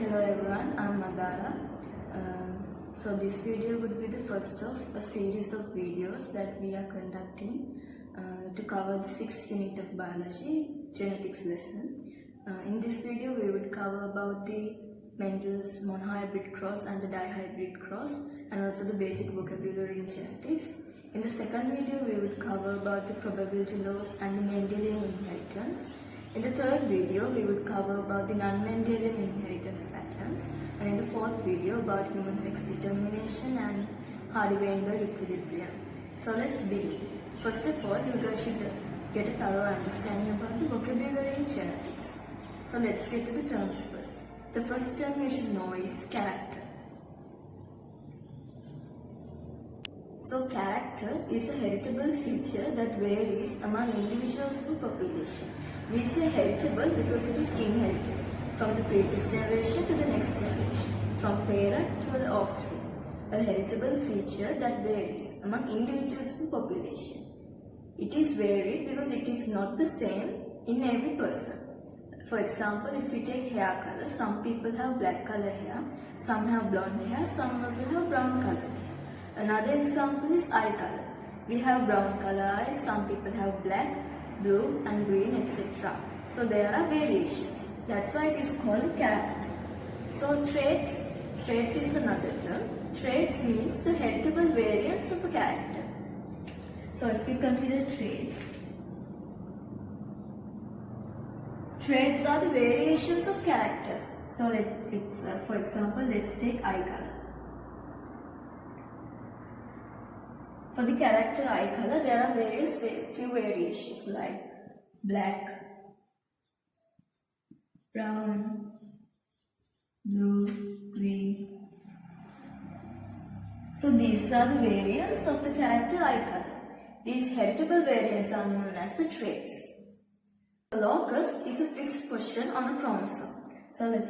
Hello everyone, I'm Madara. So this video would be the first of a series of videos that we are conducting to cover the 6th unit of biology, genetics lesson. In this video we would cover about the Mendel's monohybrid cross and the dihybrid cross, and also the basic vocabulary in genetics. In the second video we would cover about the probability laws and the Mendelian inheritance. In the third video, we would cover about the non-Mendelian inheritance patterns, and in the fourth video about human sex determination and Hardy-Weinberg equilibrium. So let's begin. First of all, you guys should get a thorough understanding about the vocabulary in genetics. So let's get to the terms first. The first term you should know is character. So character is a heritable feature that varies among individuals of a population. We say heritable because it is inherited from the previous generation to the next generation, from parent to the offspring. A heritable feature that varies among individuals of a population. It is varied because it is not the same in every person. For example, if we take hair color, some people have black color hair, some have blonde hair, some also have brown colored hair. Another example is eye color. We have brown color eyes, some people have black, blue and green, etc. So there are variations. That's why it is called character. So traits is another term. Traits means the heritable variants of a character. So if we consider traits are the variations of characters. So it's for example, let's take eye color. For the character eye color, there are few variations like black, brown, blue, green. So these are the variants of the character eye color. These heritable variants are known as the traits. A locus is a fixed position on a chromosome. So let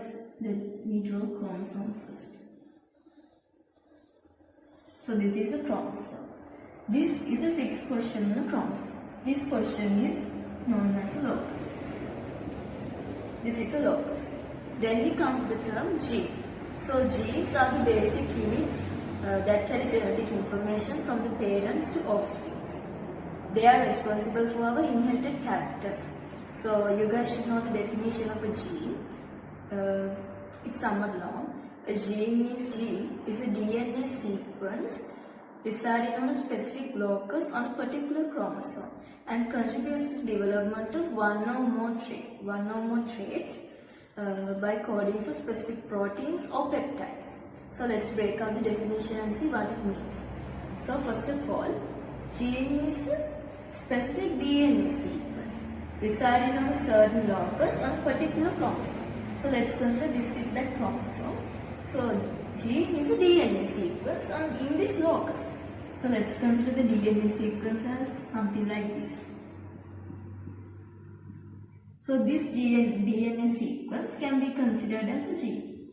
me draw a chromosome first. So this is a chromosome. This is a fixed position on a chromosome. This position is known as a locus. This is a locus. Then we come to the term gene. So genes are the basic units that carry genetic information from the parents to offspring. They are responsible for our inherited characters. So you guys should know the definition of a gene. It's somewhat long. A gene is a DNA sequence residing on a specific locus on a particular chromosome and contributes to the development of one or more traits by coding for specific proteins or peptides. So let's break out the definition and see what it means. So first of all, gene is a specific DNA sequence residing on a certain locus on a particular chromosome. So let's consider this is that chromosome. So gene is a DNA sequence in this locus. So let's consider the DNA sequence as something like this. So this DNA sequence can be considered as a gene.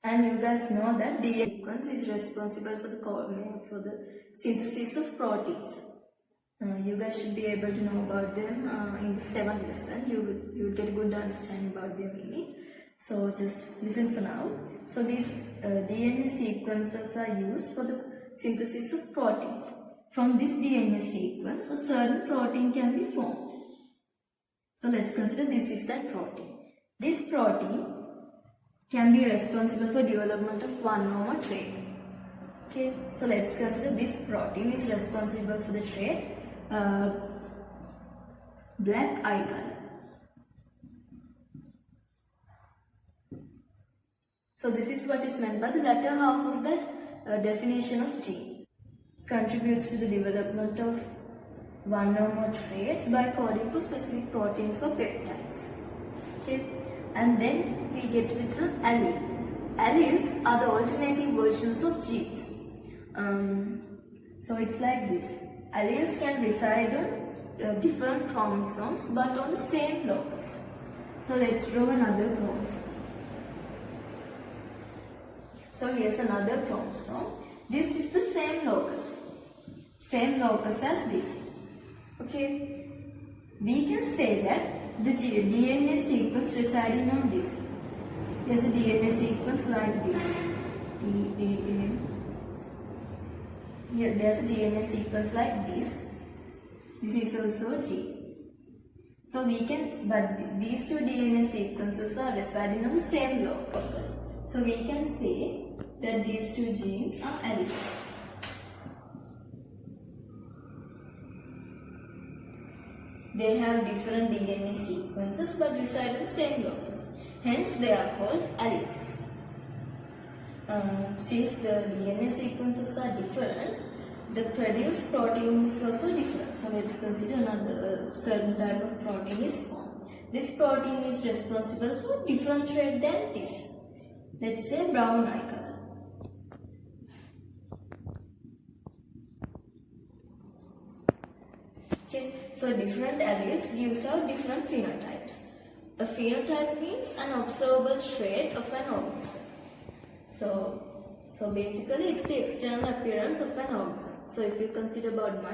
And you guys know that DNA sequence is responsible for the synthesis of proteins. You guys should be able to know about them in the 7th lesson. You will get a good understanding about them in it. So just listen for now. So these DNA sequences are used for the synthesis of proteins. From this DNA sequence, a certain protein can be formed. So let's consider this is that protein. This protein can be responsible for development of one or more trait. Okay, so let's consider this protein is responsible for the trait black eye color. So this is what is meant by the latter half of that definition of gene. Contributes to the development of one or more traits by coding for specific proteins or peptides. Okay, and then we get to the term allele. Alleles are the alternating versions of genes. So it's like this. Alleles can reside on different chromosomes but on the same locus. So let's draw another chromosome. So here's another chromosome. This is the same locus as this. Okay, we can say that the DNA sequence residing on this there's a DNA sequence like this. TAA. Here there's a DNA sequence like this. This is also G. So we can, but these two DNA sequences are residing on the same locus. So we can say that these two genes are alleles. They have different DNA sequences but reside in the same locus. Hence they are called alleles. Since the DNA sequences are different, the produced protein is also different. So let's consider another certain type of protein is formed. This protein is responsible for different trait than this. Let's say brown eye color. Okay, so different alleles gives out different phenotypes. A phenotype means an observable trait of an organism. So basically it's the external appearance of an organism. So if you consider about my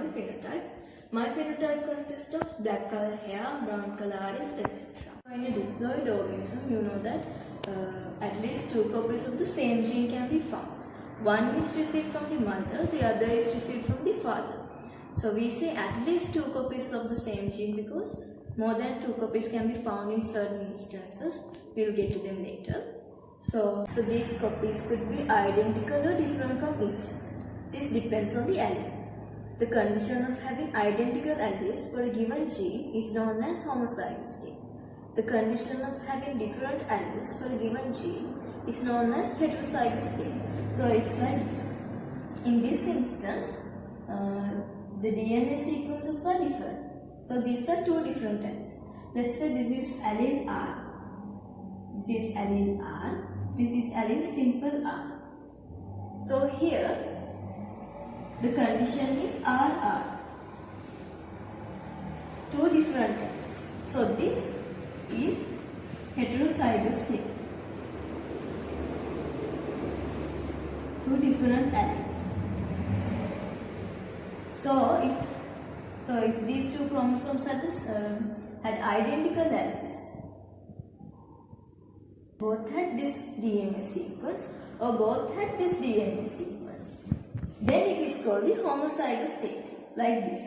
phenotype consists of black color hair, brown color eyes, etc. In a diploid organism, you know that at least 2 copies of the same gene can be found. One is received from the mother, the other is received from the father. So we say at least 2 copies of the same gene because more than 2 copies can be found in certain instances. We'll get to them later. So these copies could be identical or different from each other. This depends on the allele. The condition of having identical alleles for a given gene is known as homozygous state. The condition of having different alleles for a given gene is known as heterozygous state. So it's like this. In this instance, the DNA sequences are different. So these are 2 different alleles. Let's say this is allele R. This is allele R. This is allele simple R. So here the condition is RR. 2 different alleles. So this is heterozygous state. 2 different alleles. So if these 2 chromosomes had identical alleles, both had this DNA sequence or both had this DNA sequence, then it is called the homozygous state, like this.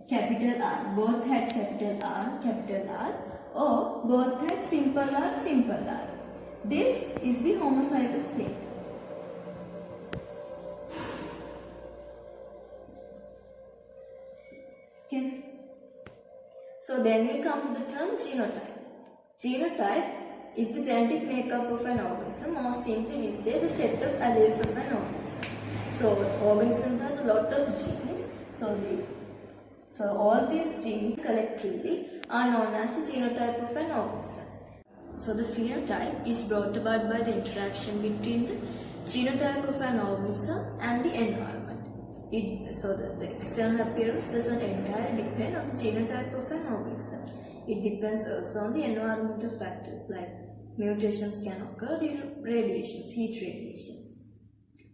Capital R, both had capital R, or both had simple R. This is the homozygous state. Okay. So then we come to the term genotype. Genotype is the genetic makeup of an organism, or simply we say the set of alleles of an organism. So organisms has a lot of genes. So all these genes collectively are known as the genotype of an organism. So the phenotype is brought about by the interaction between the genotype of an organism and the environment. So the external appearance doesn't entirely depend on the genotype of an organism. It depends also on the environmental factors like mutations can occur due to radiations, heat radiations.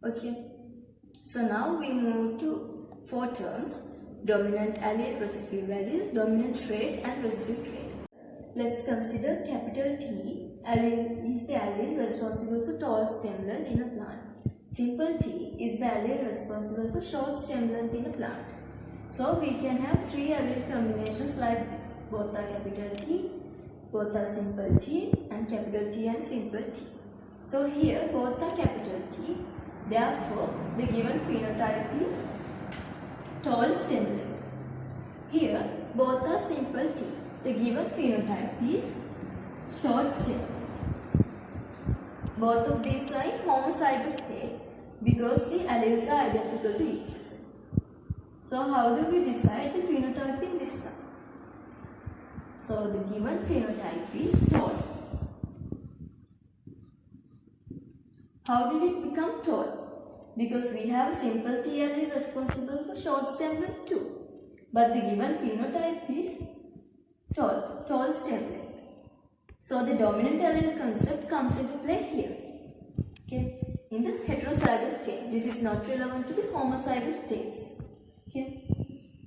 Okay. So now we move to 4 terms: dominant allele, recessive allele, dominant trait and recessive trait. Let's consider capital T. Allele is the allele responsible for tall stem length in a plant. Simple T is the allele responsible for short stem length in a plant. So we can have 3 allele combinations like this. Both are capital T, both are simple T, and capital T and simple T. So here both are capital T. Therefore, the given phenotype is tall stem length. Here both are simple T. The given phenotype is short stem. Both of these are in homozygous state because the alleles are identical to each other. So how do we decide the phenotype in this one? So the given phenotype is tall. How did it become tall? Because we have a simple T allele responsible for short stem length too. But the given phenotype is tall stem length. So the dominant allele concept comes into play here. Okay. In the heterozygous state. This is not relevant to the homozygous states. Okay.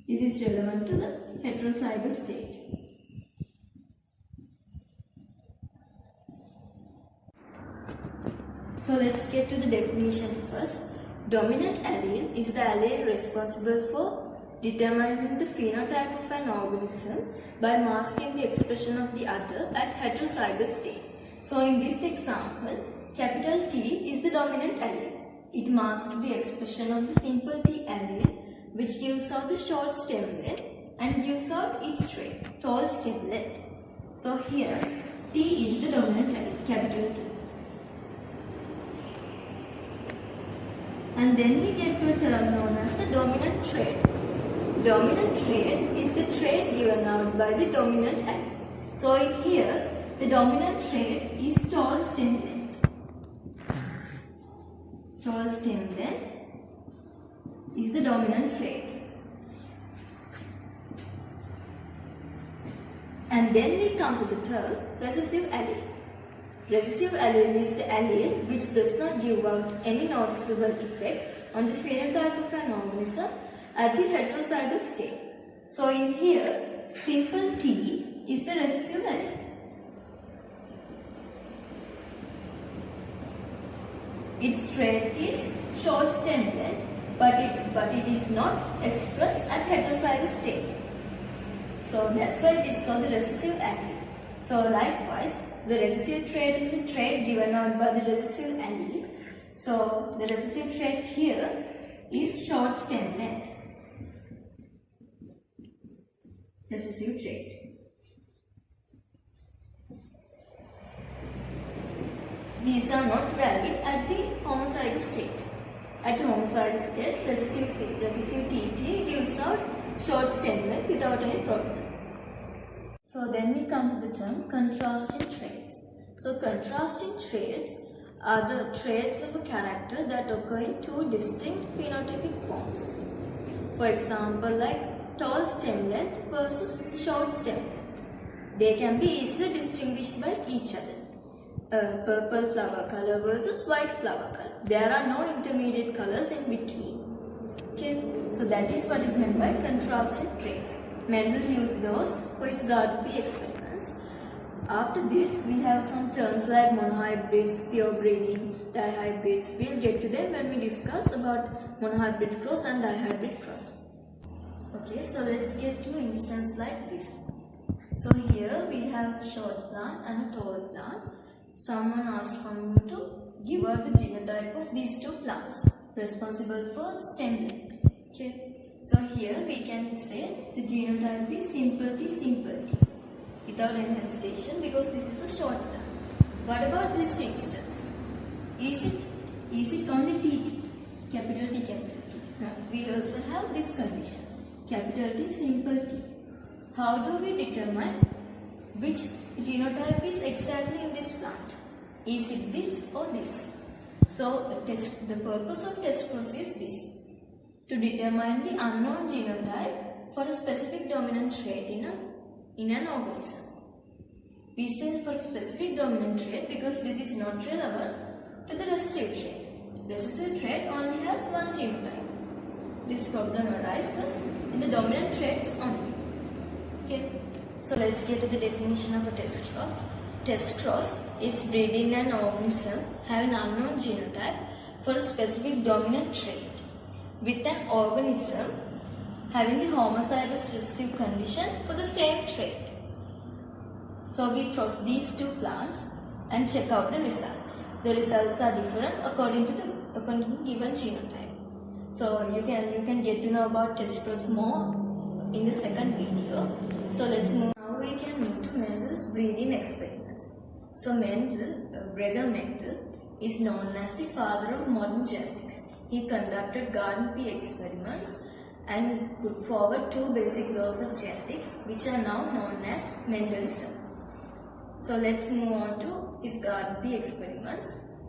This is relevant to the heterozygous state. So let's get to the definition first. Dominant allele is the allele responsible for determining the phenotype of an organism by masking the expression of the other at heterozygous state. So in this example, capital T is the dominant allele. It masks the expression of the simple T allele, which gives out the short stem length and gives out its trait, tall stem length. So here, T is the dominant allele, capital T. And then we get to a term known as the dominant trait. Dominant trait is the trait given out by the dominant allele. So in here, the dominant trait is tall stem length. Tall stem length is the dominant trait. And then we come to the term recessive allele. Recessive allele is the allele which does not give out any noticeable effect on the phenotype of an organism at the heterozygous state. So in here, simple T is the recessive allele. Its trait is short stem length, but it is not expressed at heterozygous state. So that's why it is called the recessive allele. So likewise, the recessive trait is a trait given out by the recessive allele. So the recessive trait here is short stem length. Recessive trait. These are not valid at the homozygous state. At homozygous state, recessive TT gives out short stem length without any problem. So then we come to the term contrasting traits. So contrasting traits are the traits of a character that occur in two distinct phenotypic forms. For example, like tall stem length versus short stem length. They can be easily distinguished by each other. Purple flower color versus white flower color. There are no intermediate colors in between. Okay, so that is what is meant by contrasting traits. Mendel used those for his Gardner experiments. After this, we have some terms like monohybrids, pure breeding, dihybrids. We'll get to them when we discuss about monohybrid cross and dihybrid cross. Okay, so let's get to instance like this. So here we have a short plant and a tall plant. Someone asked from you to give out the genotype of these two plants responsible for the stem length. Okay. So here we can say the genotype is simple T without any hesitation because this is a short plant. What about this instance? Is it only TT? Capital T, capital T. No, we also have this condition. Capital T, simple T. How do we determine which genotype is exactly in this plant? Is it this or this? So the purpose of test cross is this. To determine the unknown genotype for a specific dominant trait in an organism. We say for a specific dominant trait because this is not relevant to the recessive trait. Recessive trait only has one genotype. This problem arises in the dominant traits only. Okay. So let's get to the definition of a test cross. Test cross is breeding an organism having unknown genotype for a specific dominant trait with an organism having the homozygous recessive condition for the same trait. So we cross these two plants and check out the results. The results are different according to the given genotype. So you can get to know about test cross more in the second video. So let's move. Now we can move to Mendel's breeding experiments. So Gregor Mendel is known as the father of modern genetics. He conducted Gardner experiments and put forward two basic laws of genetics which are now known as Mendelism. So let's move on to his Gardner experiments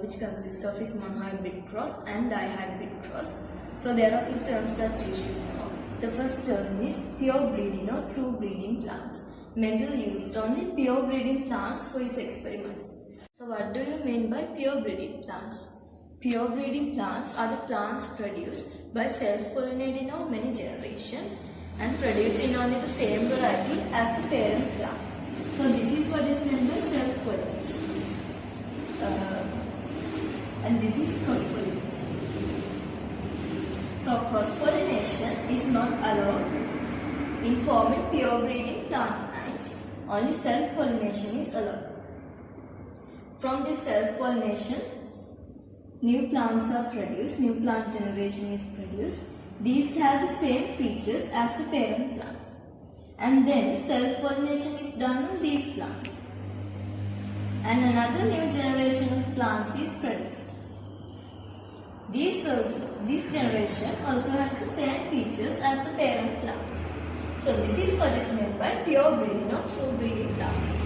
which consist of his monohybrid cross and dihybrid cross. So there are few terms that you should know. The first term is pure breeding or true breeding plants. Mendel used only pure breeding plants for his experiments. So what do you mean by pure breeding plants? Pure breeding plants are the plants produced by self-pollinating over many generations and producing only the same variety as the parent plant. So this is what is meant by self-pollination. and this is cross-pollination. So cross-pollination is not allowed in forming pure breeding plant lines. Only self-pollination is allowed. From this self-pollination, new plants are produced, new plant generation is produced. These have the same features as the parent plants. And then self-pollination is done on these plants. And another new generation of plants is produced. This generation also has the same features as the parent plants. So this is what is meant by pure breeding or true breeding plants.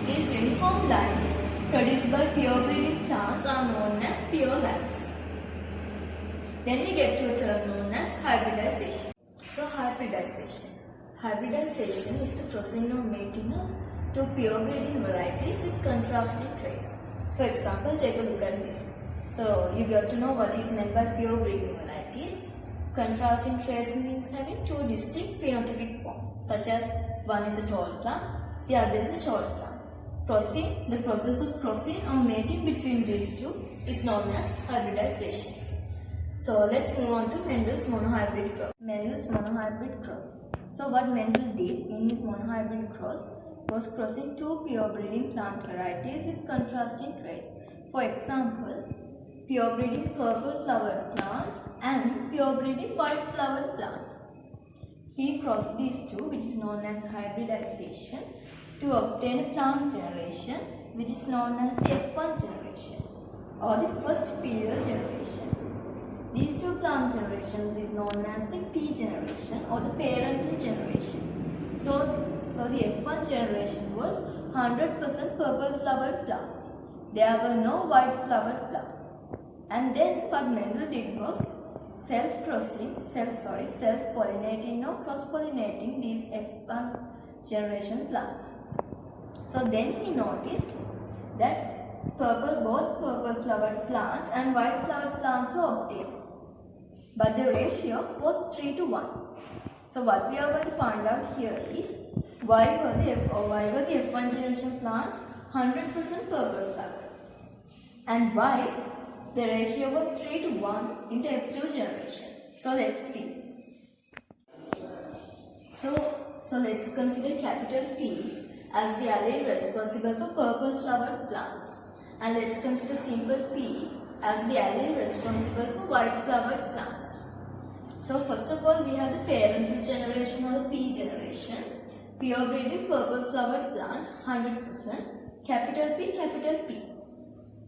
These uniform lines produced by pure breeding plants are known as pure lines. Then we get to a term known as hybridization. So hybridization. Hybridization is the process of mating of two pure breeding varieties with contrasting traits. For example, take a look at this. So you got to know what is meant by pure breeding varieties. Contrasting traits means having two distinct phenotypic forms, such as one is a tall plant, the other is a short plant. The process of crossing or mating between these two is known as hybridization. So let's move on to Mendel's monohybrid cross. Mendel's monohybrid cross. So what Mendel did in his monohybrid cross was crossing two pure breeding plant varieties with contrasting traits. For example, pure breeding purple flowered plants and pure breeding white flowered plants. He crossed these two, which is known as hybridization, to obtain a plant generation, which is known as the F1 generation or the first period generation. These two plant generations is known as the P generation or the parental generation. So the F1 generation was 100% purple flowered plants. There were no white flowered plants. And then what Mendel did was self-pollinating or cross-pollinating these F1 generation plants. So then he noticed that both purple flowered plants and white flowered plants were obtained. But the ratio was 3:1. So what we are going to find out here is why were the F1 generation plants 100% purple flowered, and why the ratio was 3:1 in the F2 generation. So let's see. So let's consider capital P as the allele responsible for purple flowered plants, and let's consider simple p as the allele responsible for white flowered plants. So first of all, we have the parental generation or the P generation. Pure breeding purple flowered plants 100%, capital P, capital P.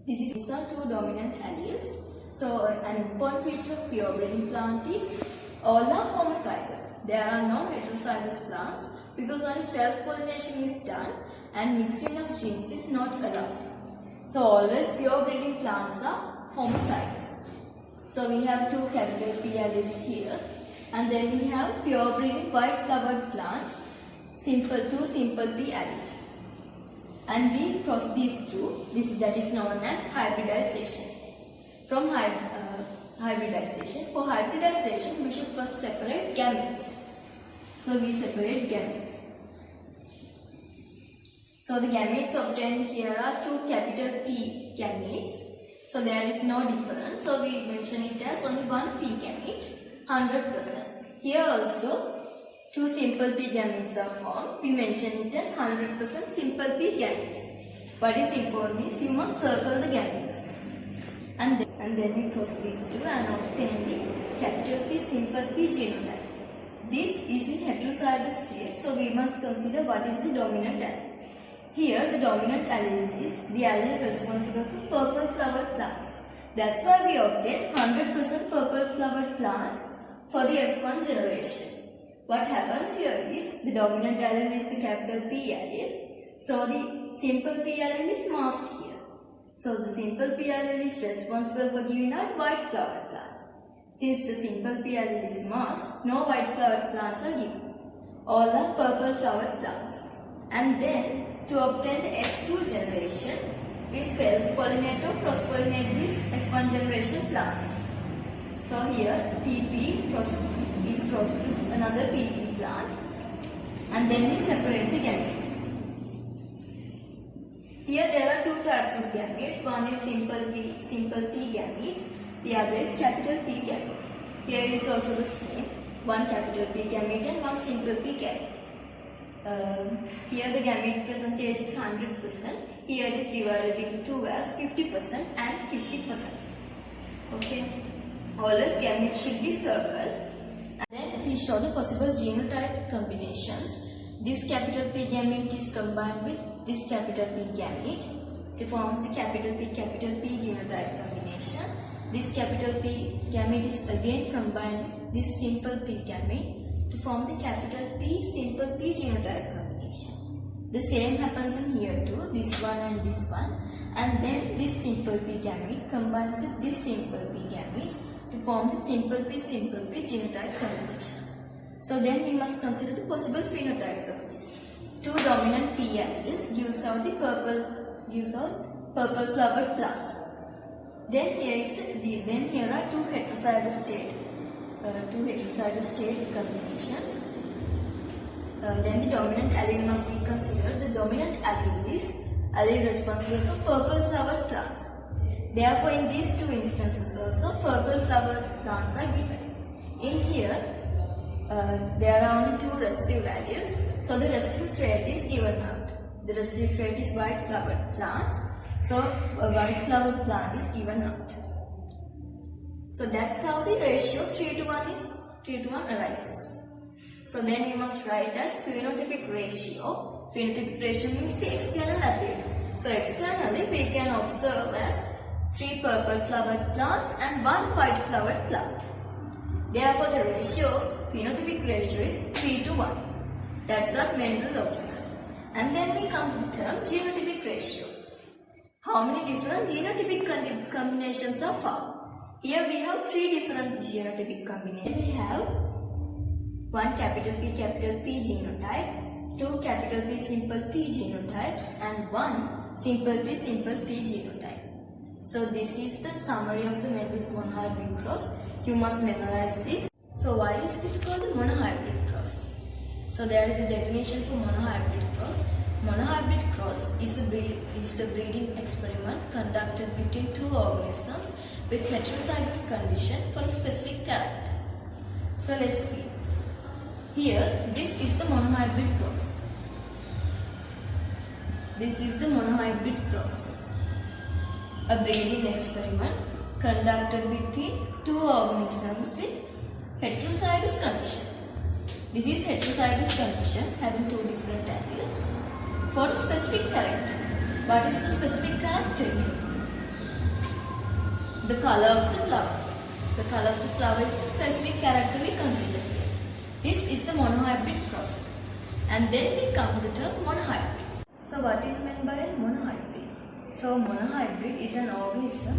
These are two dominant alleles. So an important feature of pure breeding plant is all are homozygous. There are no heterozygous plants because only self-pollination is done and mixing of genes is not allowed. So always pure breeding plants are homozygous. So we have two capital P alleles here, and then we have pure breeding white flowered plants, two simple P alleles. And we cross these two, that is known as hybridization. From hybridization, for hybridization we should first separate gametes. So we separate gametes. So the gametes obtained here are two capital P gametes. So there is no difference. So we mention it as only one P gamete, 100%. Here also two simple P gametes are formed. We mention it as 100% simple P gametes. What is important is you must circle the gametes. And then we cross these two and obtain the capital P simple P genotype. This is in heterozygous state, so we must consider what is the dominant allele. Here the dominant allele is the allele responsible for purple flowered plants. That's why we obtain 100% purple flowered plants for the F1 generation. What happens here is the dominant allele is the capital P allele. So the simple P allele is masked here. So the simple P allele is responsible for giving out white flowered plants. Since the simple P allele is masked, no white flowered plants are given. All are purple flowered plants. And then to obtain the F2 generation, we self-pollinate or cross-pollinate these F1 generation plants. So here PP is crossed to another PP plant, and then we separate the gametes. Here there are two types of gametes. One is simple P gamete. The other is capital P gamete. Here is also the same. One capital P gamete and one simple P gamete. Here the gamete percentage is 100%. Here it is divided into two as 50% and 50%. Okay. Always gamete should be circle. And then we show the possible genotype combinations. This capital P gamete is combined with this capital P gamete to form the capital P genotype combination. This capital P gamete is again combined with this simple P gamete to form the capital P simple P genotype combination. The same happens in here too, this one and this one. And then this simple P gamete combines with this simple P gametes to form the simple P genotype combination. So then we must consider the possible phenotypes of this. Two dominant P alleles gives out purple flowered plants. Then here are two heterozygous state combinations. Then the dominant allele must be considered. The dominant allele is allele responsible for purple flowered plants. Therefore, in these two instances also purple flowered plants are given. In here, there are only two recessive values, so the recessive trait is given out. The recessive trait is white flowered plants, so a white flowered plant is given out. So that's how the ratio 3:1 arises. So then we must write as phenotypic ratio. Phenotypic ratio means the external appearance. So externally we can observe as 3 purple flowered plants and 1 white flowered plant. Therefore the phenotypic ratio is 3:1. That's what Mendel observed. And then we come to the term genotypic ratio. How many different genotypic combinations are found? Here we have 3 different genotypic combinations. We have 1 capital P genotype, 2 capital P simple P genotypes and 1 simple P genotype. So this is the summary of the Mendel's monohybrid cross. You must memorize this. So why is this called the monohybrid cross? So there is a definition for monohybrid cross. Monohybrid cross is the breeding experiment conducted between two organisms with heterozygous condition for a specific character. So let's see. Here, this is the monohybrid cross. This is the monohybrid cross. A breeding experiment conducted between two organisms with heterozygous condition. This is heterozygous condition having two different alleles for a specific character. What is the specific character here? The color of the flower. The color of the flower is the specific character we consider here. This is the monohybrid cross. And then we come to the term monohybrid. So what is meant by a monohybrid? So monohybrid is an organism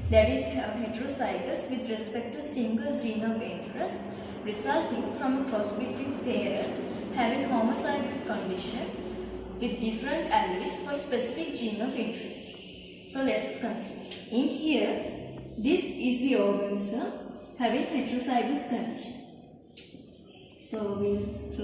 that is heterozygous with respect to single gene of interest, resulting from a cross between parents having homozygous condition with different alleles for a specific gene of interest. So let's consider. In here, this is the organism having heterozygous condition. So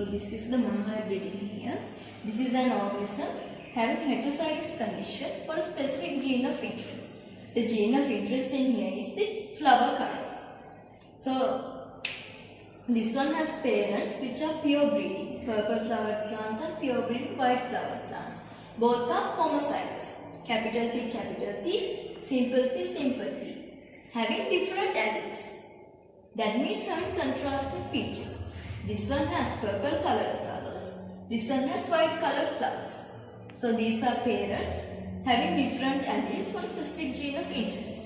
this is the monohybrid in here. This is an organism having heterozygous condition for a specific gene of interest. The gene of interest in here is the flower color. So this one has parents which are pure breeding, purple flowered plants and pure breeding white flowered plants. Both are homozygous, capital P, simple P, having different alleles. That means having contrasting features. This one has purple colored flowers, this one has white colored flowers. So these are parents having different alleles for a specific gene of interest.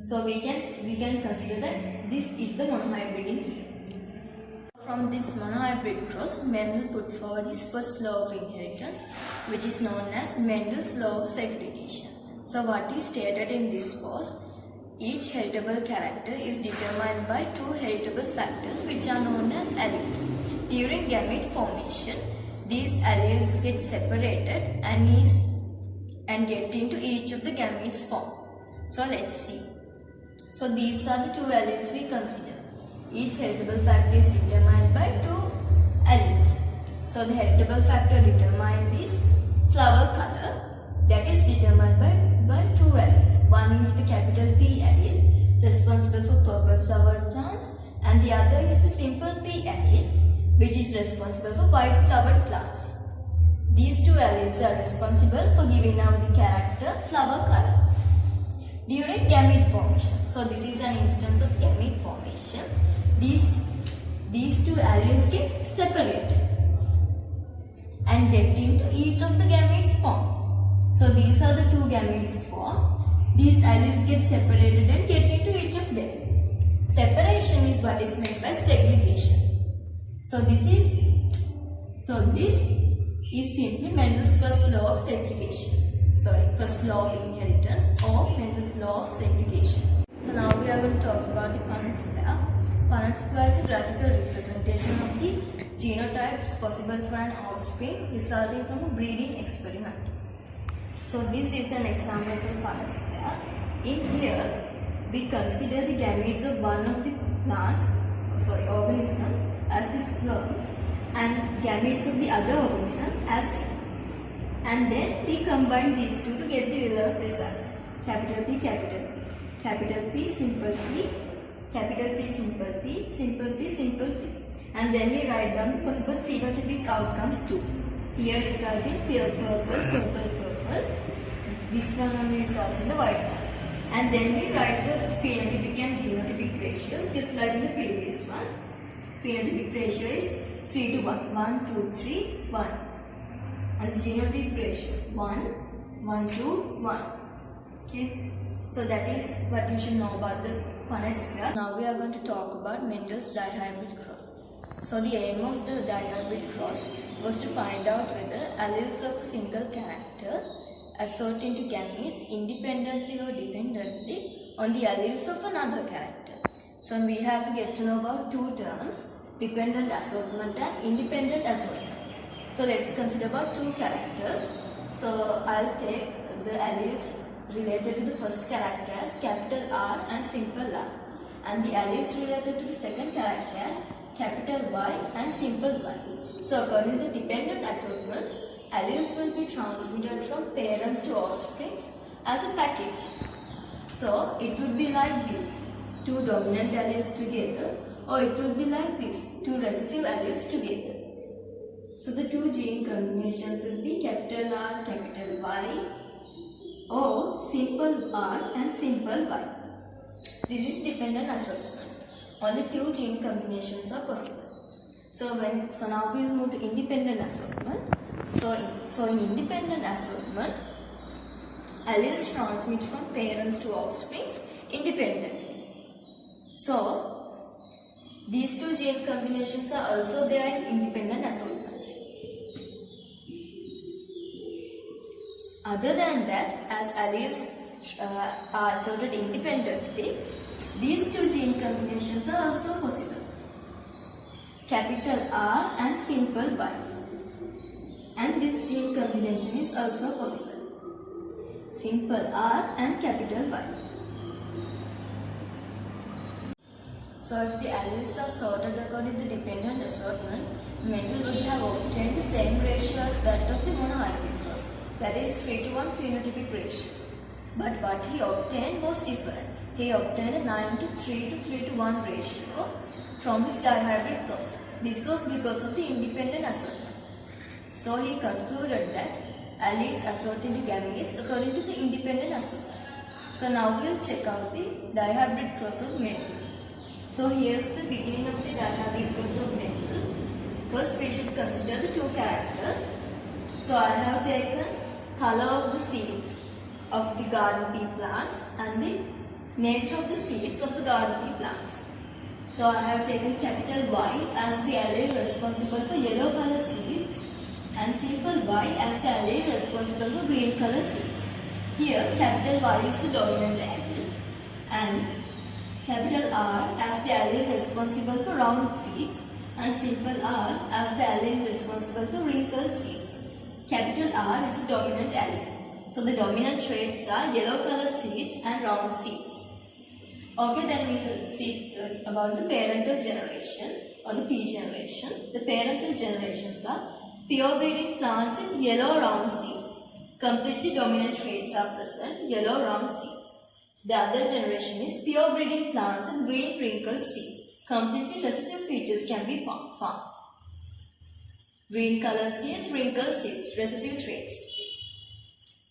So we can consider that this is the monohybrid in here. From this monohybrid cross, Mendel put forward his first law of inheritance, which is known as Mendel's law of segregation. So what he stated in this was, each heritable character is determined by two heritable factors which are known as alleles. During gamete formation, these alleles get separated and get into each of the gametes form. So let's see. So these are the two alleles we consider. Each heritable factor is determined by two alleles. So the heritable factor determines this flower color that is determined by two alleles. One is the capital P allele, responsible for purple flowered plants, and the other is the simple P allele, which is responsible for white flowered plants. These two alleles are responsible for giving out the character flower color during gamete formation. So this is an instance of gamete formation. These two alleles get separated and get into each of the gametes formed. So these are the two gametes formed. These alleles get separated and get into each of them. Separation is what is meant by segregation. So this is simply Mendel's first law of segregation. First law of inheritance or Mendel's law of segregation. So now we are going to talk about the Punnett square. Punnett square is a graphical representation of the genotypes possible for an offspring resulting from a breeding experiment. So this is an example of Punnett square. In here, we consider the gametes of one of the organism as the sperms and gametes of the other organism as egg. And then we combine these two to get the results. Capital P, capital P. Capital P, simple P. Capital P, simple P. Simple P, simple P. And then we write down the possible phenotypic outcomes too. Here result in purple, purple, purple. This one only results in the white color. And then we write the phenotypic and genotypic ratios just like in the previous one. Phenotypic ratio is 3 to 1. 1, 2, 3, 1. And the genotypic ratio 1, 1 to 1. Okay. So that is what you should know about the Punnett square. Now we are going to talk about Mendel's dihybrid cross. So the aim of the dihybrid cross was to find out whether alleles of a single character assort into gametes independently or dependently on the alleles of another character. So we have to get to know about two terms, dependent assortment and independent assortment. So let's consider about two characters. So I'll take the alleles related to the first character as capital R and simple R, and the alleles related to the second character as capital Y and simple Y. So according to the dependent assortments, alleles will be transmitted from parents to offsprings as a package. So it would be like this, two dominant alleles together, or it would be like this, two recessive alleles together. So the two gene combinations will be capital R, capital Y, or simple R and simple Y. This is dependent assortment. Only two gene combinations are possible. So now we will move to independent assortment. So in independent assortment, alleles transmit from parents to offsprings independently. So these two gene combinations are also there in independent assortment. Other than that, as alleles are assorted independently, these two gene combinations are also possible. Capital R and simple Y. And this gene combination is also possible. Simple R and capital Y. So if the alleles are sorted according to the dependent assortment, Mendel would have obtained the same ratio as that of the monohybrid cross. That is 3 to 1 phenotypic ratio. But what he obtained was different. He obtained a 9 to 3 to 3 to 1 ratio from his dihybrid cross. This was because of the independent assortment. So he concluded that alleles assort into gametes according to the independent assortment. So now we will check out the dihybrid cross of Mendel. So here's the beginning of the dihybrid cross of Mendel. First we should consider the two characters. So I have taken color of the seeds of the garden pea plants and the nature of the seeds of the garden pea plants. So I have taken capital Y as the allele responsible for yellow color seeds and simple Y as the allele responsible for green color seeds. Here capital Y is the dominant allele and capital R as the allele responsible for round seeds and simple R as the allele responsible for wrinkled seeds. Capital R is the dominant allele. So the dominant traits are yellow color seeds and round seeds. Okay, then we will see about the parental generation or the P generation. The parental generations are pure breeding plants with yellow round seeds. completely dominant traits are present, yellow round seeds. The other generation is pure breeding plants with green wrinkled seeds. Completely recessive features can be found. Green color seeds, wrinkled seeds, recessive traits.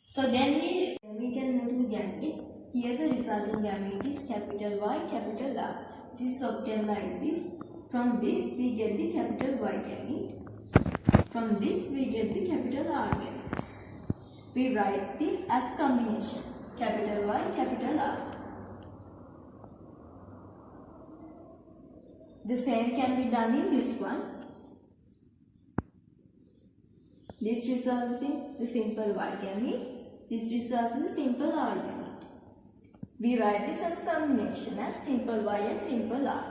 So then we can move to the gametes. Here the resulting gamete is capital Y, capital R. This is obtained like this. From this we get the capital Y gamete. From this we get the capital R gamete. We write this as combination. Capital Y, capital R. The same can be done in this one. This results in the simple Y gamete. This results in the simple R gamete. We write this as a combination as simple Y and simple R.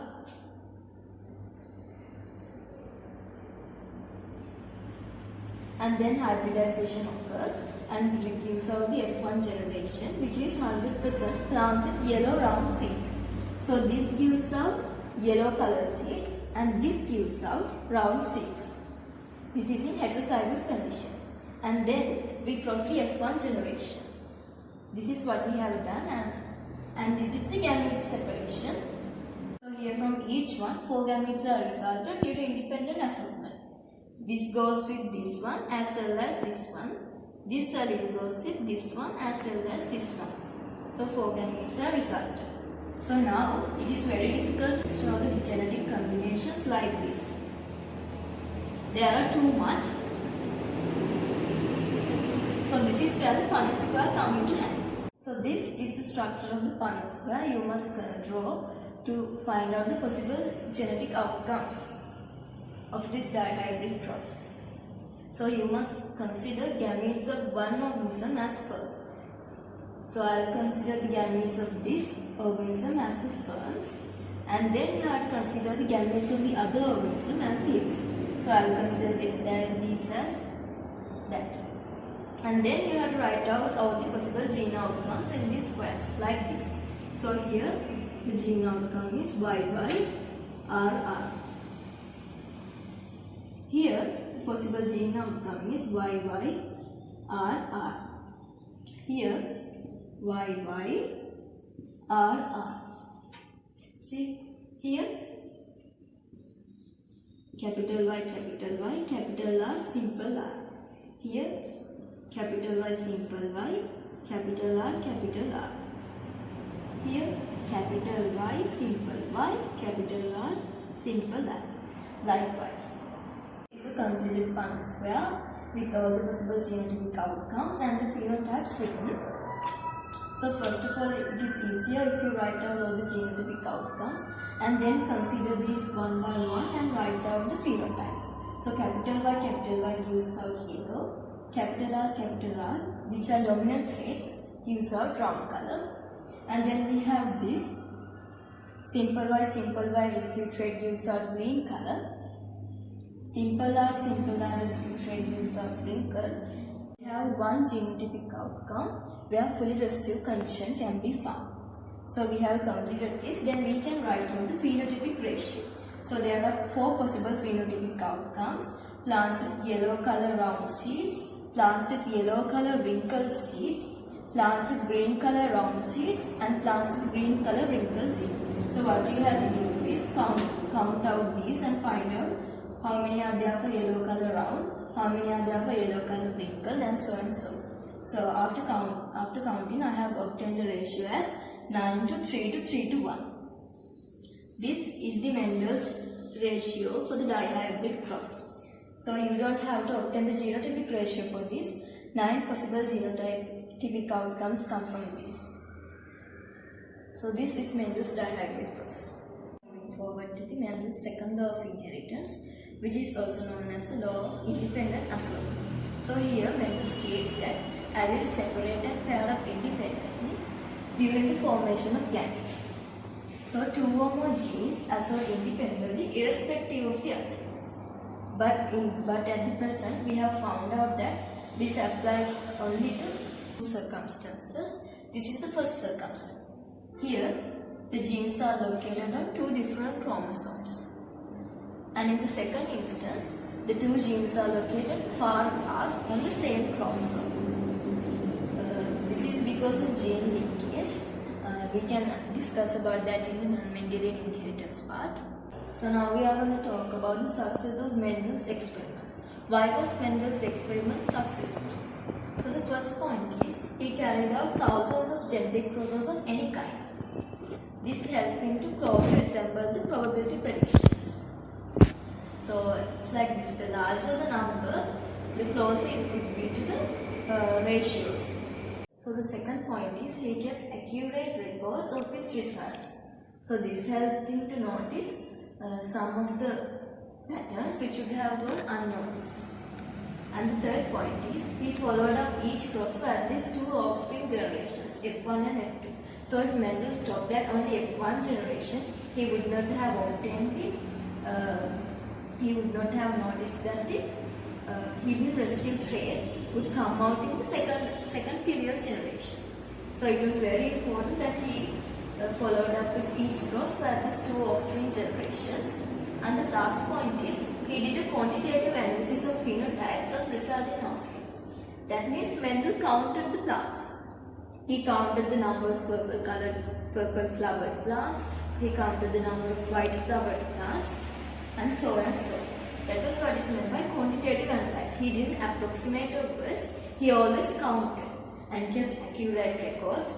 And then hybridization occurs and it gives out the F1 generation, which is 100% plants with yellow round seeds. So this gives out yellow color seeds and this gives out round seeds. This is in heterozygous condition. And then we cross the F1 generation. This is what we have done and this is the gamete separation. So here from each one, 4 gametes are resulted due to independent assortment. This goes with this one as well as this one. This allele goes with this one as well as this one. So 4 gametes are resulted. So now it is very difficult to show the genetic combinations like this. There are too much. So this is where the Punnett square comes into hand. So this is the structure of the Punnett square you must draw to find out the possible genetic outcomes of this dihybrid cross. So you must consider gametes of one organism as sperm. So I will consider the gametes of this organism as the sperms, and then you have to consider the gametes of the other organism as the eggs. So I will consider these as that. And then you have to write out all the possible gene outcomes in these squares like this. So here the gene outcome is YYRR. Here the possible gene outcome is YYRR. Here YYRR. See here capital Y, capital R, simple R. Here capital Y, simple Y, capital R, capital R. Here capital Y, simple Y, capital R, simple R. Likewise, it's a completed Punnett square with all the possible genotypic outcomes and the phenotypes written. So first of all, it is easier if you write out all the genotypic outcomes and then consider these one by one and write out the phenotypes. So capital Y gives out yellow. Capital R, which are dominant traits, gives out round color. And then we have this simple Y recessive trait gives out green color. Simple R recessive trait gives out wrinkle. We have one genotypic outcome where fully recessive condition can be found. So we have completed this, then we can write down the phenotypic ratio. So there are 4 possible phenotypic outcomes: plants with yellow color round seeds, plants with yellow color wrinkled seeds, plants with green color round seeds, and plants with green color wrinkled seeds. So what you have to do is count out these and find out how many are there for yellow color round, how many are there for yellow color wrinkled, and so and so. So after counting, I have obtained the ratio as 9 to 3 to 3 to 1. This is the Mendel's ratio for the dihybrid cross. So you don't have to obtain the genotypic ratio for this. 9 possible genotypic outcomes come from this. So this is Mendel's dihybrid cross. Moving forward to the Mendel's second law of inheritance, which is also known as the law of independent assortment. So here Mendel states that alleles separate and pair up independently during the formation of gametes. So 2 or more genes assort independently irrespective of the other. But at the present we have found out that this applies only to 2 circumstances. This is the first circumstance. Here the genes are located on 2 different chromosomes. And in the second instance, the 2 genes are located far apart on the same chromosome. This is because of gene linkage. We can discuss about that in the non-Mendelian inheritance part. So now we are going to talk about the success of Mendel's experiments. Why was Mendel's experiment successful? So the first point is he carried out thousands of genetic processes of any kind. This helped him to closely resemble the probability predictions. So it's like this: the larger the number, the closer it would be to the ratios. So the second point is he kept accurate records of his results. So this helped him to notice some of the patterns which would have gone unnoticed. And the third point is he followed up each cross for at least 2 offspring generations, F1 and F2. So if Mendel stopped at only F1 generation, he would not have obtained he would not have noticed that the hidden recessive trait would come out in the second filial generation. So it was very important that he followed up with each cross for at least 2 offspring generations. And the last point is he did a quantitative analysis of phenotypes of resulting offspring. That means Mendel counted the plants. He counted the number of purple flowered plants, he counted the number of white flowered plants, and so and so. That was what is meant by quantitative analysis. He didn't approximate or guess, he always counted and kept accurate records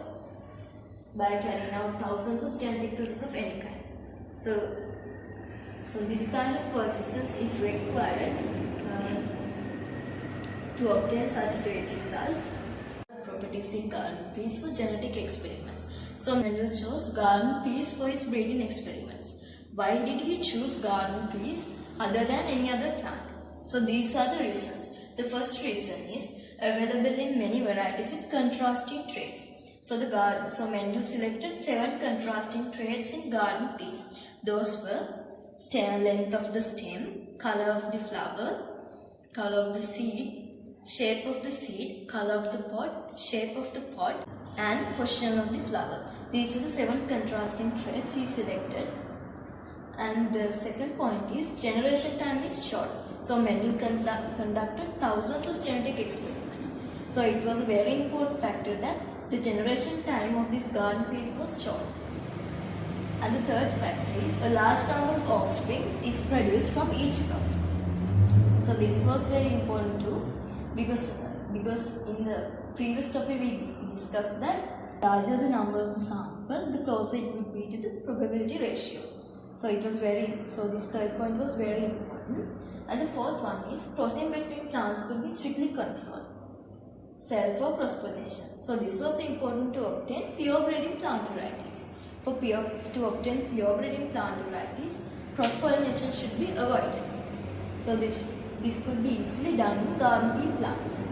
by carrying out thousands of genetic processes of any kind. So this kind of persistence is required to obtain such great results. Properties in garden peas for genetic experiments. So Mendel chose garden peas for his breeding experiments. Why did he choose garden peas other than any other plant? So these are the reasons. The first reason is available in many varieties with contrasting traits. So Mendel selected 7 contrasting traits in garden peas. Those were length of the stem, color of the flower, color of the seed, shape of the seed, color of the pod, shape of the pod, and position of the flower. These are the 7 contrasting traits he selected. And the second point is generation time is short. So Mendel conducted thousands of genetic experiments. So it was a very important factor that the generation time of these garden peas was short. And the third factor is a large number of offspring is produced from each cross. So this was very important too, because in the previous topic we discussed that larger the number of the sample, the closer it would be to the probability ratio. So this third point was very important. And the fourth one is crossing between plants could be strictly controlled. Self or cross-pollination. So this was important to obtain pure breeding plant varieties. To obtain pure breeding plant varieties, cross-pollination should be avoided. So this could be easily done in garden pea plants.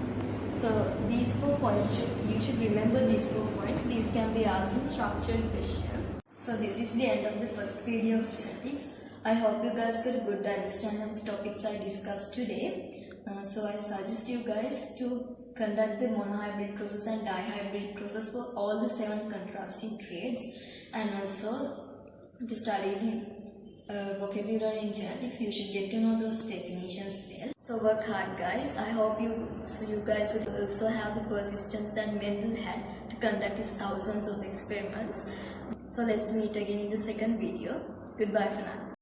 So these 4 points, you should remember these 4 points. These can be asked in structured questions. So this is the end of the first video of genetics. I hope you guys got a good understanding of the topics I discussed today. So I suggest you guys to conduct the monohybrid process and dihybrid process for all the 7 contrasting traits, and also to study the vocabulary in genetics. You should get to know those definitions well. So work hard, guys. I hope you guys will also have the persistence that Mendel had to conduct his thousands of experiments. So let's meet again in the second video. Goodbye for now.